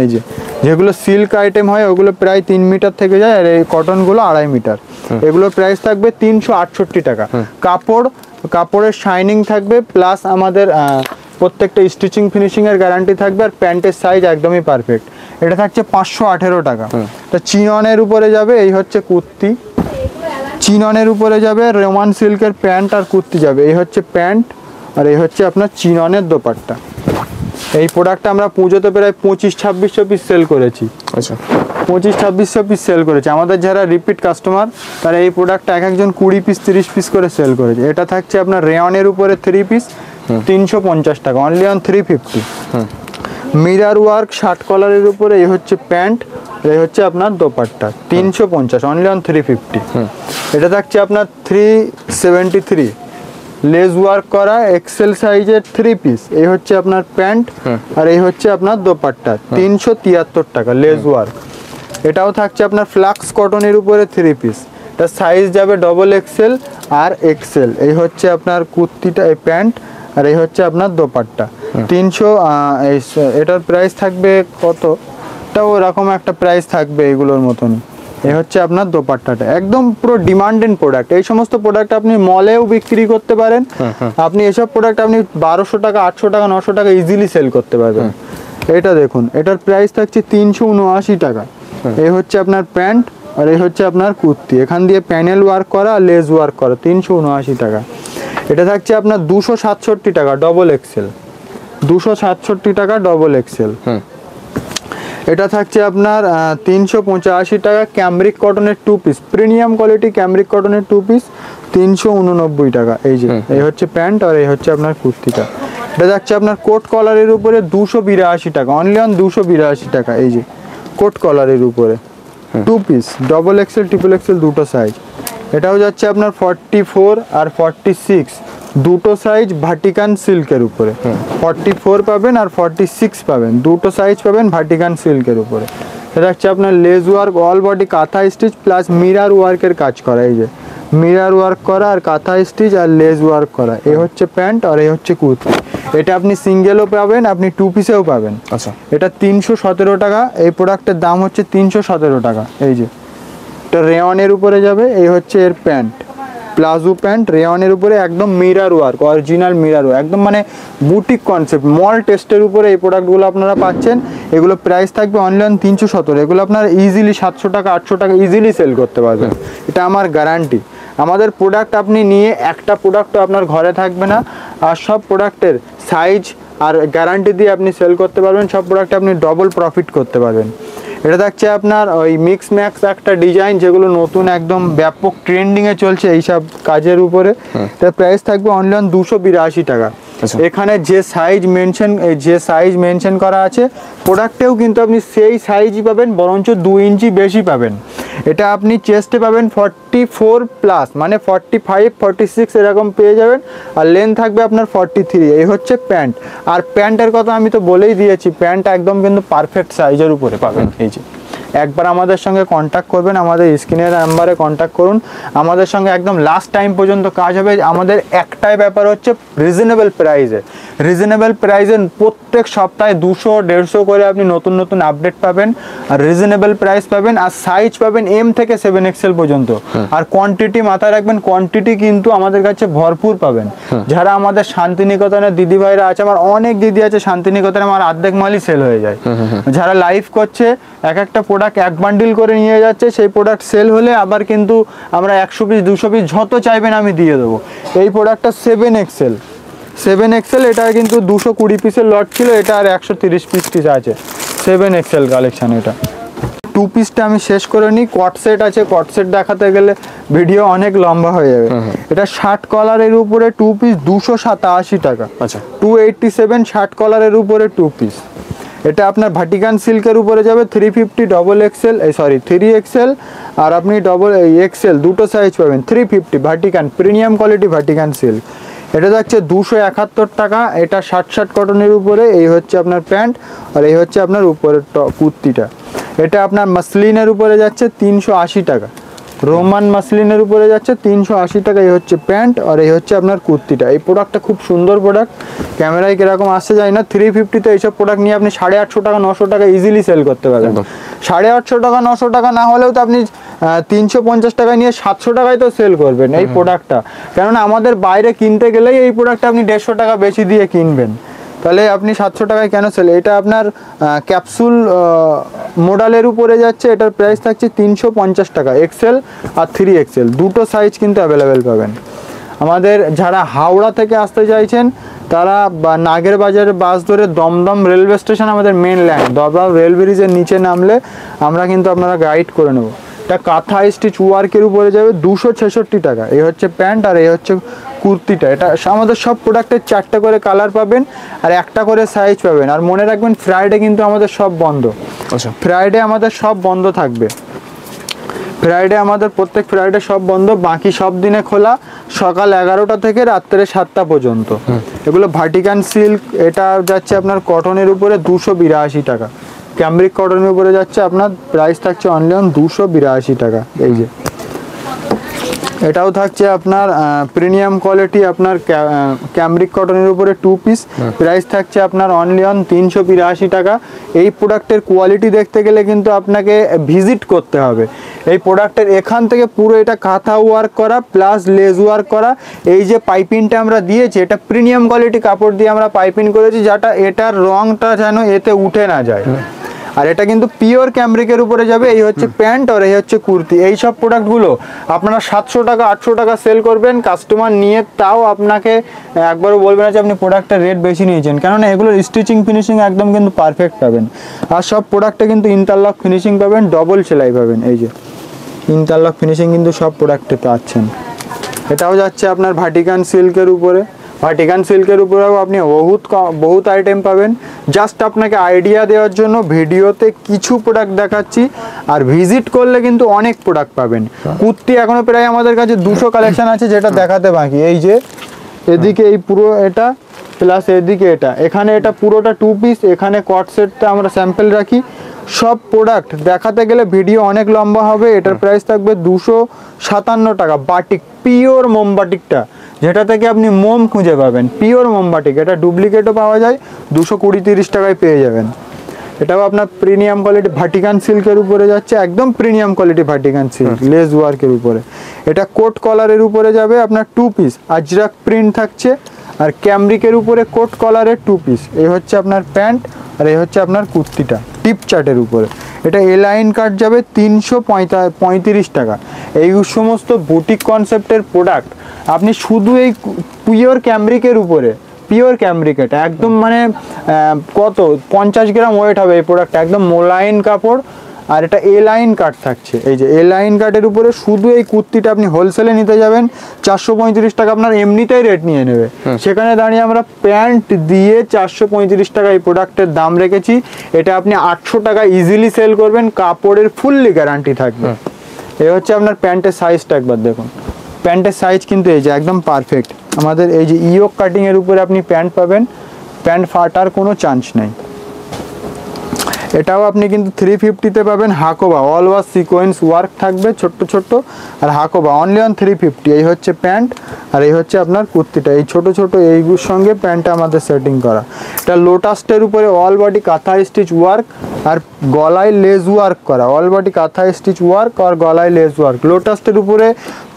এই যে যেগুলো সিল্ক আইটেম হয় ওগুলো প্রায় 3 মিটার থেকে যায়, আর এই কটনগুলো 2.5 মিটার। এগুলোর প্রাইস থাকবে 368 টাকা। কাপড়ের শাইনিং থাকবে, প্লাস আমাদের প্রত্যেকটা স্টিচিং ফিনিশিং এর গ্যারান্টি থাকবে, আর প্যান্টের সাইজ একদমই পারফেক্ট। এটা থাকছে 518 টাকা। তো চিননের উপরে যাবে। এই হচ্ছে কুর্তি, চিননের উপরে যাবে, রোমান সিল্কের প্যান্ট আর কুর্তি যাবে। এই হচ্ছে প্যান্ট, আর এই হচ্ছে আপনার চিননের দোপাট্টা। এই প্রোডাক্টটা আমরা পুজোতে প্রায় 25-2600 পিস সেল করেছি। আচ্ছা, 25-2600 পিস সেল করেছে। আমাদের যারা রিপিট কাস্টমার তারা এই প্রোডাক্টটা একজন 20 পিস 30 পিস করে সেল করেছে। এটা থাকছে আপনার রেয়নের উপরে 3 পিস 350 টাকা, only on 350। Mirror work shirt কলারের উপরে এই হচ্ছে প্যান্ট, এই হচ্ছে আপনার দোপাট্টা 350, অনলি অন 350। এটা থাকছে আপনার 373 লেস ওয়ার্ক করা এক্সেল সাইজের 3 পিস। এই হচ্ছে আপনার প্যান্ট, আর এই হচ্ছে আপনার দোপাট্টা 373 টাকা লেস ওয়ার্ক। এটাও থাকছে আপনার ফ্লাক্স কটনের উপরে 3 পিস। এটা সাইজ যাবে ডবল এক্সেল আর এক্সেল। এই হচ্ছে আপনার কুর্তিটা, এই প্যান্ট, আর এই হচ্ছে আপনার দোপাট্টা 300। এটার প্রাইস থাকবে কতটাও এরকম একটা প্রাইস থাকবে এগুলোর মতনই। এই হচ্ছে আপনার দোপাট্টাটা, একদম পুরো ডিমান্ডেড প্রোডাক্ট। এই সমস্ত প্রোডাক্ট আপনি মলেও বিক্রি করতে পারেন। আপনি এসব প্রোডাক্ট আপনি 1200 টাকা, 800 টাকা, 900 টাকা ইজিলি সেল করতে পারবেন। এটা দেখুন, এটার প্রাইস থাকছে 379 টাকা। এই হচ্ছে আপনার প্যান্ট, আর এই হচ্ছে আপনার কুর্তি। এখান দিয়ে প্যানেল ওয়ার্ক করা আর লেস ওয়ার্ক করা 379 টাকা। এটা থাকছে আপনার 267 টাকা ডবল এক্সেল, 267 টাকা ডবল এক্সেল। এটা থাকছে আপনার 385 টাকা ক্যামব্রিক কটনের 2 পিস, প্রিমিয়াম কোয়ালিটি ক্যামব্রিক কটনের 2 পিস 389 টাকা। এই যে এই হচ্ছে প্যান্ট, আর এই হচ্ছে আপনার কুর্তিটা। এটা যাচ্ছে আপনার কোট কলারের উপরে 282 টাকা, অনলি অন 282 টাকা। এই যে কোট কলারের উপরে 2 piece, double XL triple Excel দুটো সাইজ। এটাও যাচ্ছে আপনার 44 আর 46 দুটো সাইজ ভাটিকান সিল্কের উপরে। 44 পাবেন আর 46 পাবেন, দুটো সাইজ পাবেন ভাটিকান সিল্কের উপরে। এটা হচ্ছে আপনার লেস ওয়ার্ক, অল বডি কাঁথা স্টিচ প্লাস মিরার ওয়ার্কের কাজ করা। এই যে মিরার ওয়ার্ক করা আর কাঁথা স্টিচ আর লেস ওয়ার্ক করা। এই হচ্ছে প্যান্ট, আর এই হচ্ছে কুর্তি। এটা আপনি সিঙ্গেলও পাবেন, আপনি 2 পিসেও পাবেন। আচ্ছা, এটা 317 টাকা। এই প্রোডাক্টের দাম হচ্ছে 317 টাকা। এই যে এটা রেয়নের উপরে যাবে। এই হচ্ছে এর প্যান্ট, প্লাজো প্যান্ট রেয়নের উপরে, একদম mirror work, original mirror work, একদম মানে বুটিক কনসেপ্ট, মল টেস্টের উপরে এই প্রোডাক্টগুলো আপনারা পাচ্ছেন। এগুলো প্রাইস থাকবে অনলাইন 317। এগুলো আপনারা ইজিলি 700 টাকা 800 টাকা ইজিলি সেল করতে পারবেন, এটা আমার গ্যারান্টি। আমাদের প্রোডাক্ট আপনি নিয়ে একটা প্রোডাক্টও আপনার ঘরে থাকবে না, আর সব প্রোডাক্টের সাইজ আর গ্যারান্টি দিয়ে আপনি সেল করতে পারবেন, সব প্রোডাক্টে আপনি ডবল প্রফিট করতে পারবেন। এটা থাকছে আপনার ওই মিক্স ম্যাক্স একটা ডিজাইন, যেগুলো নতুন একদম ব্যাপক ট্রেন্ডিংয়ে চলছে এইসব কাজের উপরে। তার প্রাইস থাকবে অনলি 282 টাকা। এখানে যে সাইজ মেনশন করা আছে প্রোডাক্টেও কিন্তু আপনি সেই সাইজই পাবেন, বরঞ্চ 2 ইঞ্চি বেশি পাবেন। এটা আপনি চেস্টে পাবেন 44 প্লাস, মানে 45 46 এরকম পেয়ে যাবেন, আর লেন্থ থাকবে আপনার 43। এই হচ্ছে প্যান্ট। আর প্যান্টের কথা আমি তো বলেই দিয়েছি, প্যান্ট একদম কিন্তু পারফেক্ট সাইজের উপরে পাবেন। এই যে একবার আমাদের সঙ্গে কন্ট্যাক্ট করবেন, আমাদের স্ক্রিনের নাম্বারে কন্ট্যাক্ট করুন, আমাদের সঙ্গে একদম লাস্ট টাইম পর্যন্ত কাজ হবে। আমাদের একটাই ব্যাপার হচ্ছে রিজনেবল প্রাইসে প্রত্যেক সপ্তাহে 200-150 করে আপনি নতুন নতুন আপডেট পাবেন, আর রিজনেবল প্রাইস পাবেন, আর সাইজ পাবেন এম থেকে 7XL পর্যন্ত। আর কোয়ান্টিটি মাথায় রাখবেন, কোয়ান্টিটি কিন্তু আমাদের কাছে ভরপুর পাবেন। যারা আমাদের শান্তিনিকেতনের দিদি ভাইরা আছে, আমার অনেক দিদি আছে শান্তিনিকেতনে, আমার অর্ধেক মালই সেল হয়ে যায়। যারা লাইভ করছে এক একটা প্রোডাক্ট এক বান্ডিল করে নিয়ে যাচ্ছে, সেই প্রোডাক্ট সেল হলে আবার কিন্তু আমরা 100 পিস 200 পিস যত চাইবেন আমি দিয়ে দেবো। এই প্রোডাক্টটা 7XL, এটা কিন্তু 220 পিসের লট ছিল, এটা আর 130 পিস আছে। 7XL collection. এটা 2 পিসটা আমি শেষ করে নিই। কট সেট আছে, কট সেট দেখাতে গেলে ভিডিও অনেক লম্বা হয়ে যাবে। এটা 60 কলারের উপরে 2 পিস 287 টাকা। আচ্ছা 287 60 কলারের উপরে 2 পিস। এটা আপনার ভাটিকান সিল্কের উপরে যাবে 350 3XL, আর আপনি XL দুটো সাইজ পাবেন 350 Vatican, premium quality Vatican silk. এটা যাচ্ছে 271 টাকা। এটা 60 কটনের উপরে। এই হচ্ছে আপনার প্যান্ট, আর এই হচ্ছে আপনার উপরের কুর্তিটা। এটা আপনার মাসলিনের উপরে যাচ্ছে 380 টাকা। রোমান মাসলিনের উপরে যাচ্ছে 380 টাকা। এই হচ্ছে প্যান্ট, আর এই হচ্ছে আপনার কুর্তিটা। এই প্রোডাক্টটা খুব সুন্দর প্রোডাক্ট, ক্যামেরায় কিরকম আসছে যায় না। 350-তে এইসব প্রোডাক্ট নিয়ে আপনি 850 টাকা 900 টাকা ইজিলি সেল করতে পারবেন। 850 টাকা 900 টাকা না হলেও তো আপনি 350 টাকা নিয়ে 700 টাকায় তো সেল করবেন এই প্রোডাক্টটা। কেননা আমাদের বাইরে কিনতে গেলেই এই প্রোডাক্টটা আপনি 150 টাকা বেশি দিয়ে কিনবেন, তাহলে আপনি 700 টাকায় কেন সেল। এটা আপনার ক্যাপসুল মডেলের উপরে যাচ্ছে। এটার প্রাইস থাকছে 350 টাকা। XL আর 3XL দুটো সাইজ কিন্তু অ্যাভেলেবেল পাবেন। আমাদের যারা হাওড়া থেকে আসতে চাইছেন তারা নাগের বাজারের বাস ধরে দমদম রেলওয়ে স্টেশন, আমাদের মেন ল্যান্ড দমদম রেল ব্রিজের নিচে নামলে আমরা কিন্তু আপনারা গাইড করে নেব। এটা কাঁথা স্টিচ ওয়ার্কের উপরে যাবে 266 টাকা। এই হচ্ছে প্যান্ট, আর এই হচ্ছে কুর্তিটা। এটা আমাদের সব প্রোডাক্টের 4টা করে কালার পাবেন, আর একটা করে সাইজ পাবেন। আর মনে রাখবেন ফ্রাইডে কিন্তু আমাদের সব বন্ধ। আচ্ছা ফ্রাইডে আমাদের সব বন্ধ থাকবে। ফ্রাইডে আমাদের প্রত্যেক ফ্রাইডে সব বন্ধ, বাকি সব দিনে খোলা, সকাল 11টা থেকে রাত্রে 7টা পর্যন্ত। এগুলো ভাটিকান সিল্ক। এটা যাচ্ছে আপনার কটনের উপরে 282 টাকা। ক্যামব্রিক কটনের উপরে যাচ্ছে আপনার প্রাইস থাকছে অনলি 282 টাকা। এই যে এটাও থাকছে আপনার প্রিমিয়াম কোয়ালিটি, আপনার ক্যামব্রিক কটনের উপরে 2 পিস। প্রাইস থাকছে আপনার অনলি 382 টাকা। এই প্রোডাক্টের কোয়ালিটি দেখতে গেলে কিন্তু আপনাকে ভিজিট করতে হবে। এই প্রোডাক্টের এখান থেকে পুরো এটা কাঁথা ওয়ার্ক করা প্লাস লেজ ওয়ার্ক করা। এই যে পাইপিংটা আমরা দিয়েছি, এটা প্রিমিয়াম কোয়ালিটি কাপড় দিয়ে আমরা পাইপিং করেছি, যেটা এটার রংটা যেন এতে উঠে না যায়। আর এটা কিন্তু পিওর ক্যামব্রিকের উপরে যাবে। এই হচ্ছে প্যান্ট, আর এই হচ্ছে কুর্তি। এই সব প্রোডাক্টগুলো আপনারা 700 টাকা 800 টাকা সেল করবেন, কাস্টমার নিয়ে তাও আপনাকে একবারও বলবে না যে আপনি প্রোডাক্টের রেট বেশি নিয়েছেন, কেননা এগুলোর স্টিচিং ফিনিশিং একদম কিন্তু পারফেক্ট পাবেন। আর সব প্রোডাক্টে কিন্তু ইন্টারলক ফিনিশিং পাবেন, ডবল সেলাই পাবেন। এই যে ইন্টারলক ফিনিশিং কিন্তু সব প্রোডাক্টে পাচ্ছেন। এটাও যাচ্ছে আপনার ভাটিকান সিল্কের উপরে। ভাটিকান সিল্কের উপরেও আপনি বহুত আইটেম পাবেন। জাস্ট আপনাকে আইডিয়া দেওয়ার জন্য ভিডিওতে কিছু প্রোডাক্ট দেখাচ্ছি, আর ভিজিট করলে কিন্তু অনেক প্রোডাক্ট পাবেন। কুর্তি এখনো প্রায় আমাদের কাছে 200 কালেকশন আছে, যেটা দেখাতে বাকি। এই যে এদিকে এই পুরো এটা প্লাস এদিকে এটা, এখানে এটা পুরোটা 2 পিস। এখানে কট সেটটা আমরা স্যাম্পল রাখি। সব প্রোডাক্ট দেখাতে গেলে ভিডিও অনেক লম্বা হবে। এটার প্রাইস থাকবে 257 টাকা। বাটিক পিওর মোম বাটিকটা, যেটা থেকে আপনি মোম খুঁজে পাবেন, পিওর মোম বাটিক। এটা ডুপ্লিকেটও পাওয়া যায়, 220-30 টাকায় পেয়ে যাবেন। এটাও আপনার প্রিমিয়াম কোয়ালিটি ভাটিকান সিল্কের উপরে যাচ্ছে, একদম premium quality Vatican silk less ওয়ার্কের উপরে। এটা কোট কলারের উপরে যাবে আপনার 2 পিস, আজরাক প্রিন্ট থাকছে, আর ক্যামব্রিকের উপরে কোট কলারের 2 পিস। এই হচ্ছে আপনার প্যান্ট, আর এই হচ্ছে আপনার কুর্তিটা। টিপ চার্টের উপরে। এটা এ লাইন কাট যাবে 335 টাকা। এই সমস্ত বুটিক কনসেপ্টের প্রোডাক্ট আপনি শুধু এই পিওর ক্যামব্রিকের উপরে, পিওর ক্যামব্রিক, এটা একদম মানে কত 50 গ্রাম ওয়েট হবে এই প্রোডাক্ট, একদম মোলায়েম কাপড়। আর এটা এ লাইন কাট থাকছে, এই যে এ লাইন কাটের উপরে শুধু এই কুর্তিটা আপনি হোলসেলে নিতে যাবেন 435 টাকা, আপনার এমনিতেই রেট নিয়ে নেবে। সেখানে দাঁড়িয়ে আমরা প্যান্ট দিয়ে 435 টাকা এই প্রোডাক্টের দাম রেখেছি। এটা আপনি 800 টাকা ইজিলি সেল করবেন, কাপড়ের ফুললি গ্যারান্টি থাকবে। এই হচ্ছে আপনার প্যান্টের সাইজটা, একবার দেখুন প্যান্টের সাইজ কিন্তু এই যে একদম পারফেক্ট। আমাদের এই যে ইয়োক কাটিংয়ের উপরে আপনি প্যান্ট পাবেন, প্যান্ট ফাটার কোনো চান্স নেই। এটাও আপনি কিন্তু 350-তে পাবেন। Hakoba all over sequence work থাকবে ছোট্ট ছোট্ট, আর হাকোবা অনলি অন 350। এই হচ্ছে প্যান্ট, আর এই হচ্ছে আপনার কুর্তিটা, এই ছোট ছোট এইগুলোর সঙ্গে প্যান্টটা আমাদের সেটিং করা। এটা লোটাসটের উপরে অল বডি কাঁথা স্টিচ ওয়ার্ক আর গলায় লেস ওয়ার্ক করা, অল বডি কাঁথা স্টিচ ওয়ার্ক আর গলায় লেস ওয়ার্ক। লোটাসটের উপরে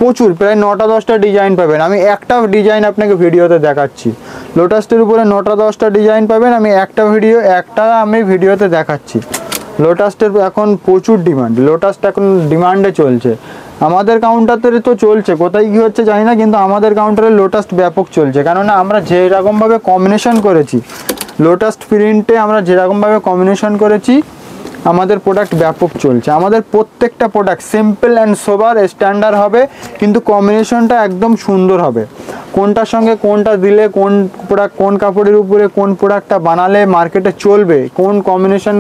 প্রচুর, প্রায় 9টা-10টা ডিজাইন পাবেন। আমি একটা ডিজাইন আপনাকে ভিডিওতে দেখাচ্ছি। লোটাসটের উপরে 9টা-10টা ডিজাইন পাবেন, আমি একটা ভিডিওতে দেখাচ্ছি। লোটাসটের এখন প্রচুর ডিমান্ড, লোটাসটা এখন ডিমান্ডে চলছে। আমাদের কাউন্টারে তো চলছে, কোথায় কী হচ্ছে জানি না, কিন্তু আমাদের কাউন্টারে লোটাস ব্যাপক চলছে। কেননা আমরা যেরকমভাবে কম্বিনেশন করেছি, লোটাস প্রিন্টে আমরা যেরকমভাবে কম্বিনেশন করেছি, আমাদের প্রোডাক্ট ব্যাপক চলছে। আমাদের প্রত্যেকটা product simple and sober standard হবে, কিন্তু কম্বিনেশনটা একদম সুন্দর হবে। কোনটার সঙ্গে কোনটা দিলে, কোন প্রোডাক্ট কোন কাপড়ের উপরে কোন প্রোডাক্টটা বানালে মার্কেটে চলবে, কোন কম্বিনেশন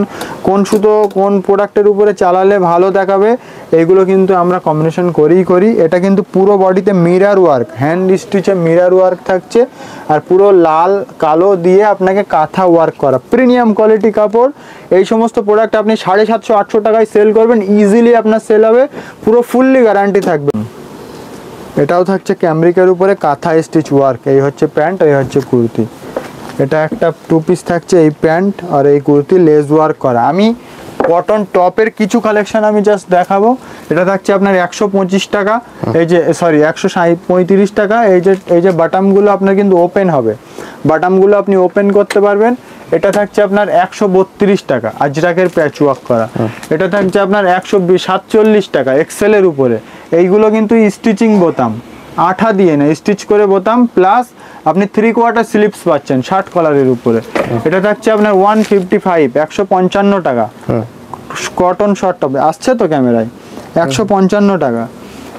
কোন সুতো কোন প্রোডাক্টের উপরে চালালে ভালো দেখাবে, এইগুলো কিন্তু আমরা কম্বিনেশন করি। এটা কিন্তু পুরো বডিতে মিরর ওয়ার্ক, হ্যান্ড স্টিচে মিরর ওয়ার্ক থাকছে, আর পুরো লাল কালো দিয়ে আপনাকে কাঁথা ওয়ার্ক করা, প্রিমিয়াম কোয়ালিটি কাপড়। এই সমস্ত প্রোডাক্ট আপনি 750-800 টাকায় সেল করবেন, ইজিলি আপনার সেল হবে, পুরো ফুললি গ্যারান্টি থাকবে। এটাও থাকছে ক্যামব্রিকের উপরে কাঁথা স্টিচ ওয়ার্ক। এই হচ্ছে প্যান্ট, এই হচ্ছে কুর্তি। এটা একটা 2 পিস থাকছে, এই প্যান্ট আর এই কুর্তি লেস ওয়ার্ক করা। আমি কটন টপের কিছু কালেকশন আমি জাস্ট দেখাবো। এটা থাকছে আপনার 125 টাকা, এই যে সরি 135 টাকা। এই যে বাটামগুলো আপনার কিন্তু ওপেন হবে, বাটামগুলো আপনি ওপেন করতে পারবেন। এটা থাকছে আপনার 132 টাকা, আজরাকের প্যাচ ওয়ার্ক করা। এটা থাকছে আপনার 147 টাকা এক্সেলের উপরে। এইগুলো কিন্তু স্টিচিং বোতাম, আঠা দিয়ে না, স্টিচ করে বোতাম, প্লাস আপনি 3/4 স্লিপস পাচ্ছেন 60 কলারের উপরে। এটা থাকছে আপনার 155, 155 টাকা। কটন শর্ট টপ আসছে তো ক্যামেরায়, 155 টাকা।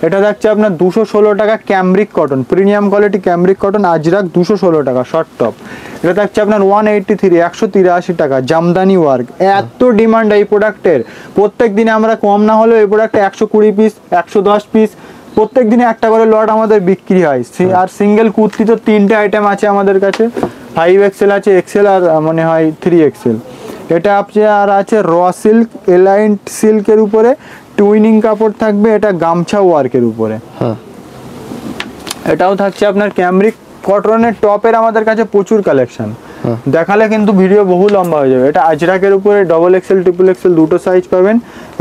এটা থাকছে আপনার 216 টাকা cambric cotton, premium quality cambric cotton Ajrak 216 টাকা শর্ট টপ। এটা থাকছে আপনার 183, 183 টাকা জামদানি ওয়ার্ক। এত ডিমান্ড এই প্রোডাক্টের, প্রত্যেক দিনে আমরা কম না হলেও এই প্রোডাক্টে 120 পিস 110 পিস প্রত্যেক দিনে একটা করে লট আমাদের বিক্রি হয়। আর সিঙ্গেল কুর্তি তো 3টে আইটেম আছে আমাদের কাছে, 5XL আছে, XL আর মনে হয় 3XL। এটা আপনি আর আছে র সিল্ক, এলাইন সিল্কের উপরে টুইনিং কাপড় থাকবে, এটা গামছা ওয়ার্কের উপরে। এটাও থাকছে আপনার ক্যামব্রিক কটনের টপের আমাদের কাছে প্রচুর কালেকশন, দেখালে কিন্তু ভিডিও বহু লম্বা হয়ে যাবে। এটা আজরাকের উপরে XXL, XXL দুটো সাইজ পাবেন,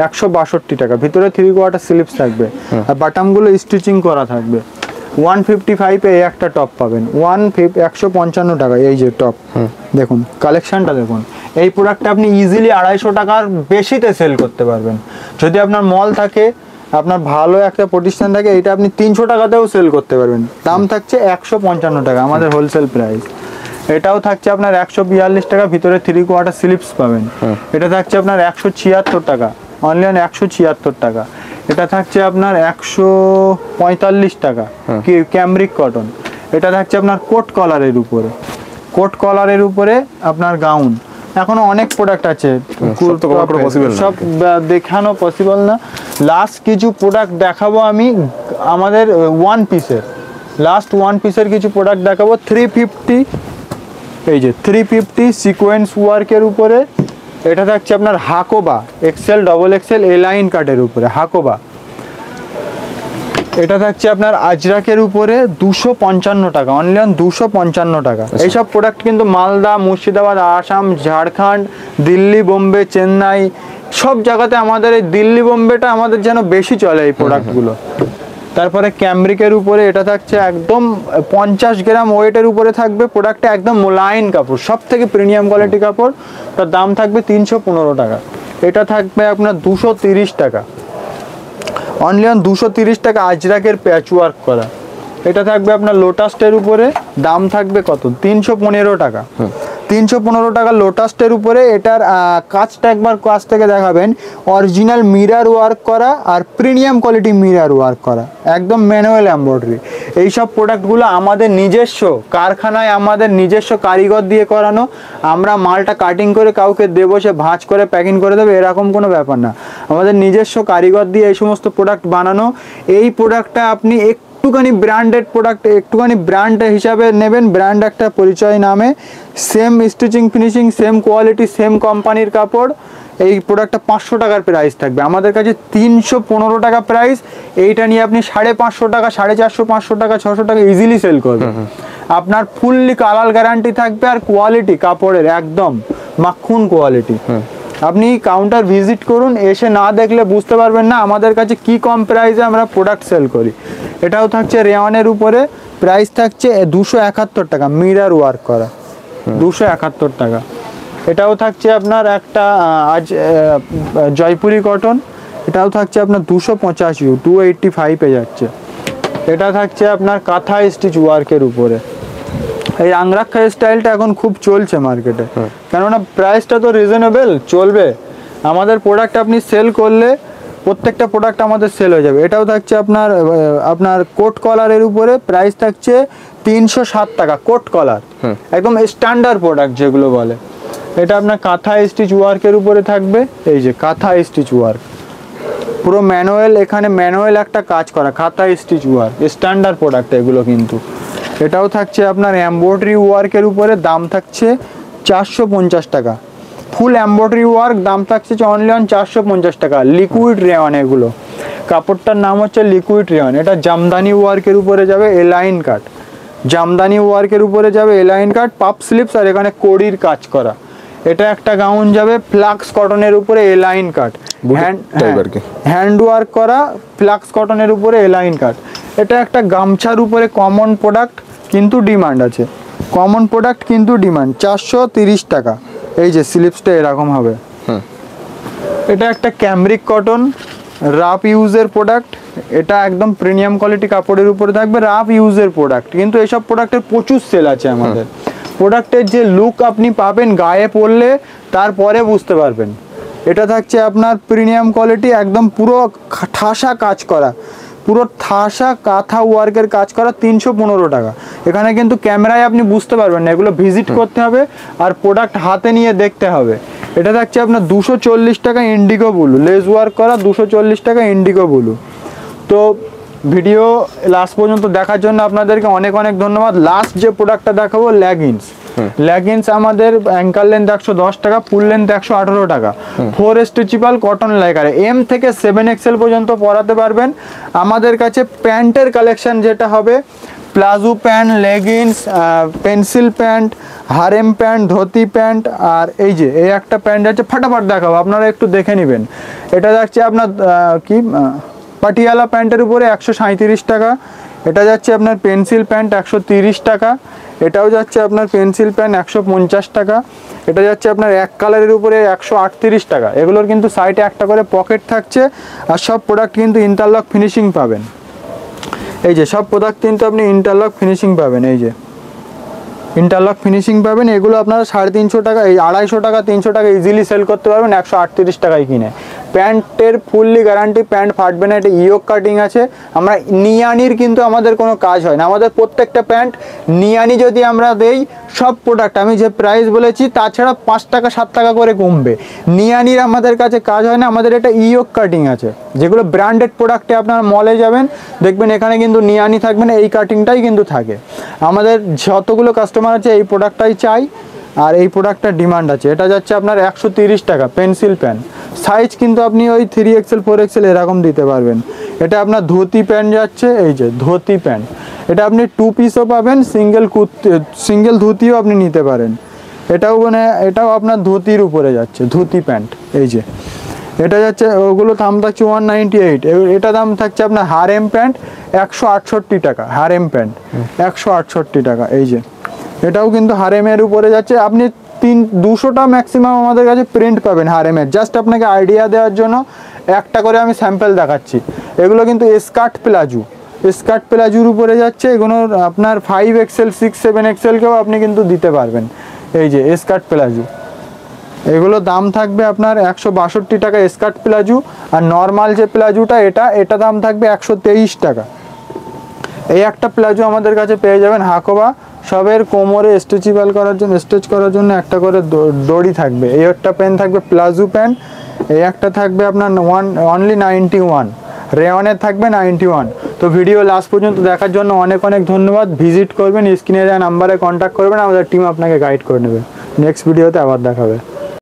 162 টাকা। ভিতরে 3/4 স্লিপস থাকবে, আর বাটামগুলো স্টিচিং করা থাকবে। 155 এই একটা টপ পাবেন, 155 টাকা। এই যে টপ দেখুন, কালেকশনটা দেখুন। এই প্রোডাক্টটা আপনি ইজিলি 250 টাকার বেশিতে সেল করতে পারবেন। যদি আপনার মল থাকে, আপনার ভালো একটা প্রতিষ্ঠান থাকে, এটা আপনি 300 টাকাতেও সেল করতে পারবেন। দাম থাকছে 155 টাকা আমাদের হোলসেল প্রাইস। এটাও থাকছে আপনার 142 টাকা, ভিতরে 3/4 স্লিপস পাবেন। এটা থাকছে আপনার 176 টাকা, অনলি অন 176 টাকা। এটা থাকছে আপনার 145 টাকা ক্যামব্রিক কটন। এটা থাকছে আপনার কোট কলারের উপরে, কোট কলারের উপরে আপনার গাউন। এখনো অনেক প্রোডাক্ট আছে, সব দেখানো পসিবল না। লাস্ট কিছু প্রোডাক্ট দেখাবো আমি আমাদের ওয়ান পিসের, লাস্ট ওয়ান পিসের কিছু প্রোডাক্ট দেখাবো। 350, এই যে 350 সিকোয়েন্স ওয়ার্কের উপরে। এটা থাকছে আপনার হাকোবা XL, XXL এলাইন কাটের উপরে হাকোবা। এটা থাকছে আপনার আজরাকের উপরে 255 টাকা, অনলি অন 255 টাকা। এইসব প্রোডাক্ট কিন্তু মালদা, মুর্শিদাবাদ, আসাম, ঝাড়খণ্ড, দিল্লি, বোম্বে, চেন্নাই সব জায়গাতে আমাদের এই দিল্লি বোম্বেটা আমাদের যেন বেশি চলে এই প্রোডাক্টগুলো। তারপরে ক্যামব্রিকের উপরে এটা থাকছে একদম 50 গ্রাম ওয়েটের উপরে থাকবে, প্রোডাক্টটা একদম মোলায়েম কাপড়, সব থেকে প্রিমিয়াম কোয়ালিটি কাপড়। তার দাম থাকবে 315 টাকা। এটা থাকবে আপনার 230 টাকা, অনলি অন 230 টাকা, আজরাকের প্যাচ ওয়ার্ক করা। এটা থাকবে আপনার লোটাসের উপরে, দাম থাকবে কত, 315 টাকা। 315 টাকা লোটাসের উপরে। এটার কাজটা একবার কাছ থেকে দেখাবেন, অরিজিনাল মিরার ওয়ার্ক করা আর প্রিমিয়াম কোয়ালিটি মিরার ওয়ার্ক করা, একদম ম্যানুয়াল এমব্রয়ডারি। এইসব প্রোডাক্টগুলো আমাদের নিজস্ব কারখানায়, আমাদের নিজস্ব কারিগর দিয়ে করানো। আমরা মালটা কাটিং করে কাউকে দেবো, সে ভাঁজ করে প্যাকিং করে দেবে, এরকম কোনো ব্যাপার না। আমাদের নিজস্ব কারিগর দিয়ে এই সমস্ত প্রোডাক্ট বানানো। এই প্রোডাক্টটা আপনি একটুখানি ব্র্যান্ডেড প্রোডাক্ট, একটুখানি ব্র্যান্ড হিসাবে নেবেন, ব্র্যান্ড একটা পরিচয় নামে, same stitching finishing, same quality, same কোম্পানির কাপড়। এই প্রোডাক্টটা 500 টাকার প্রাইস থাকবে, আমাদের কাছে 315 টাকা প্রাইস। এইটা নিয়ে আপনি 550 টাকা, 450, 500 টাকা, 600 টাকা ইজিলি সেল করবেন। আপনার ফুললি কালার গ্যারান্টি থাকবে, আর কোয়ালিটি কাপড়ের একদম মাখন কোয়ালিটি। আপনি কাউন্টার ভিজিট করুন, এসে না দেখলে বুঝতে পারবেন না আমাদের কাছে কি কম প্রাইসে আমরা প্রোডাক্ট সেল করি। এটাও থাকছে রেওয়ানের উপরে, প্রাইস থাকছে 271 টাকা, মিরার ওয়ার্ক করা, 271 টাকা। এটাও থাকছে আপনার একটা জয়পুরি কটন, এটাও থাকছে আপনার 285, 285 যাচ্ছে। এটা থাকছে আপনার কাঁথা স্টিচ ওয়ার্কের উপরে। এই আংরাক্ষা স্টাইলটা এখন খুব চলছে মার্কেটে, কেননা প্রাইসটা তো রিজনেবল, চলবে। আমাদের প্রোডাক্ট আপনি সেল করলে প্রত্যেকটা প্রোডাক্ট আমাদের সেল হয়ে যাবে। এটাও থাকছে আপনার কোট কলারের উপরে, প্রাইস থাকছে 307 টাকা, কোট কলার, একদম স্ট্যান্ডার্ড প্রোডাক্ট যেগুলো বলে। এটা আপনার কাঁথা স্টিচ ওয়ার্কের উপরে থাকবে, এই যে কাঁথা স্টিচ ওয়ার্ক, পুরো ম্যানুয়াল, এখানে ম্যানুয়াল একটা কাজ করা, কাঁথা স্টিচ ওয়ার্ক, স্ট্যান্ডার্ড প্রোডাক্ট এগুলো কিন্তু। এটাও থাকছে আপনার এমব্রয়ডারি ওয়ার্কের উপরে, দাম থাকছে 450 টাকা, ফুল এমব্রয়ডারি ওয়ার্ক, দাম থাকছে অনলি অন 450 টাকা। লিকুইড রেয়ন, এগুলো কাপড়টার নাম হচ্ছে লিকুইড রেয়ন। এটা জামদানি ওয়ার্কের উপরে যাবে, এলাইন কাট, জামদানি ওয়ার্কের উপরে যাবে, এলাইন কাট, পাপ স্লিপস, আর এখানে কড়ির কাজ করা। এটা একটা গাউন যাবে ফ্লাক্স কটনের উপরে, এলাইন কাট, হ্যান্ড ওয়ার্ক করা, ফ্লাক্স কটনের উপরে এলাইন কাট। এটা একটা গামছার উপরে কমন প্রোডাক্ট, কিন্তু ডিমান্ড আছে, কমন প্রোডাক্ট কিন্তু ডিমান্ড, 430 টাকা। এই যে স্লিপসটা এরকম হবে। এটা একটা ক্যামব্রিক কটন, রাফ ইউজের প্রোডাক্ট, এটা একদম প্রিমিয়াম কোয়ালিটি কাপড়ের উপরে থাকবে, রাফ ইউজের প্রোডাক্ট, কিন্তু এইসব প্রোডাক্টের প্রচুর সেল আছে আমাদের। প্রোডাক্টের যে লুক আপনি পাবেন গায়ে পরলে, তারপরে বুঝতে পারবেন। এটা থাকছে আপনার প্রিমিয়াম কোয়ালিটি, একদম পুরো ঠাসা কাজ করা, পুরো ঠাসা কাঁথা ওয়ার্কের কাজ করা, 315 টাকা। এখানে কিন্তু ক্যামেরায় আপনি বুঝতে পারবেন না, এগুলো ভিজিট করতে হবে আর প্রোডাক্ট হাতে নিয়ে দেখতে হবে। এটা থাকছে আপনার 240 টাকা, ইন্ডিগো ব্লু, লেস ওয়ার্ক করা, 240 টাকা, ইন্ডিগো ব্লু। তো ভিডিও লাস্ট পর্যন্ত দেখার জন্য আপনাদেরকে অনেক অনেক ধন্যবাদ। লাস্ট যে প্রোডাক্টটা দেখাবো, লেগিংস। লেগিংস আমাদের অ্যাঙ্কাল লেন্থ 110 টাকা, ফুল লেন্থ 118 টাকা, 4 স্ট্রেচেবল কটন লেগারে, এম থেকে 7XL পর্যন্ত পরাতে পারবেন। আমাদের কাছে প্যান্টের কালেকশন যেটা হবে, palazzo pant, leggings, pencil pant, harem pant, dhoti pant, আর এই যে এই একটা প্যান্ট আছে, ফাটাফাট দেখাবো, আপনারা একটু দেখে নেবেন। এটা যাচ্ছে আপনার পাটিয়ালা প্যান্টের উপরে 137 টাকা। এটা যাচ্ছে আপনার পেন্সিল প্যান্ট 130 টাকা। এটাও যাচ্ছে আপনার পেন্সিল প্যান্ট 150 টাকা। এটা যাচ্ছে আপনার এক কালারের উপরে 138 টাকা। এগুলোর কিন্তু সাইডে একটা করে পকেট থাকছে, আর সব প্রোডাক্ট কিন্তু ইন্টারলক ফিনিশিং পাবেন। এই যে সব প্রোডাক্ট কিন্তু আপনি ইন্টারলক ফিনিশিং পাবেন, এই যে ইন্টারলক ফিনিশিং পাবেন। এগুলো আপনারা 350 টাকা, এই 250 টাকা, 300 টাকা ইজিলি সেল করতে পারবেন 138 টাকায় কিনে। প্যান্টের ফুললি গ্যারান্টি, প্যান্ট ফাটবে না, এটা ইয়োক কাটিং আছে। আমরা নিয়ানির কিন্তু আমাদের কোনো কাজ হয় না, আমাদের প্রত্যেকটা প্যান্ট নিয়ানি যদি আমরা দেই, সব প্রোডাক্ট আমি যে প্রাইস বলেছি তাছাড়া 5 টাকা 7 টাকা করে কমবে। নিয়ানির আমাদের কাছে কাজ হয় না, আমাদের এটা ইয়োক কাটিং আছে। যেগুলো ব্র্যান্ডেড প্রোডাক্টে আপনার মলে যাবেন দেখবেন এখানে কিন্তু নিয়ানি থাকবে না, এই কাটিংটাই কিন্তু থাকে। আমাদের যতগুলো কাস্টমার আছে এই প্রোডাক্টটাই চাই, আর এই প্রোডাক্টটার ডিমান্ড আছে। এটা যাচ্ছে আপনার 130 টাকা, পেন্সিল প্যান্ট। সাইজ কিন্তু আপনি ওই 3XL 4XL এরকম দিতে পারবেন। এটা আপনার ধুতি প্যান্ট যাচ্ছে, এই যে ধুতি প্যান্ট। এটা আপনি 2 পিসও পাবেন, সিঙ্গেল ধুতিও আপনি নিতে পারেন। এটাও আপনার ধুতির উপরে যাচ্ছে, ধুতি প্যান্ট। এই যে এটা যাচ্ছে, ওগুলো দাম থাকছে 198। এটা দাম থাকছে আপনার হারেম প্যান্ট 168 টাকা, হারেম প্যান্ট 168 টাকা। এই যে এটাও কিন্তু হারেমের উপরে যাচ্ছে। আপনি 200টা ম্যাক্সিমাম আমাদের কাছে প্রিন্ট পাবেন হারেমের। জাস্ট আপনাকে আইডিয়া দেওয়ার জন্য একটা করে আমি স্যাম্পল দেখাচ্ছি। এগুলো কিন্তু স্কার্ট প্লাজো, স্কার্ট প্লাজোর উপরে যাচ্ছে। এগুলো আপনার 5XL 6 7XL কেও আপনি কিন্তু দিতে পারবেন। এই যে স্কার্ট প্লাজো, এগুলো দাম থাকবে আপনার 162 টাকা স্কার্ট প্লাজো। আর নর্মাল যে প্লাজোটা এটা দাম থাকবে 123 টাকা। এই একটা প্লাজো আমাদের কাছে পেয়ে যাবেন হাকোবা। সবের কোমরে স্ট্রেচেবল করার জন্য, স্ট্রেচ করার জন্য একটা করে দড়ি থাকবে। এই একটা প্যান্ট থাকবে প্লাজো প্যান্ট। এই একটা থাকবে আপনার অনলি 91, রেওয়ানের থাকবে 91। তো ভিডিও লাস্ট পর্যন্ত দেখার জন্য অনেক অনেক ধন্যবাদ। ভিজিট করবেন, স্ক্রিনে দেওয়া নাম্বারে কন্ট্যাক্ট করবেন, আমাদের টিম আপনাকে গাইড করে নেবে। নেক্সট ভিডিওতে আবার দেখাবে।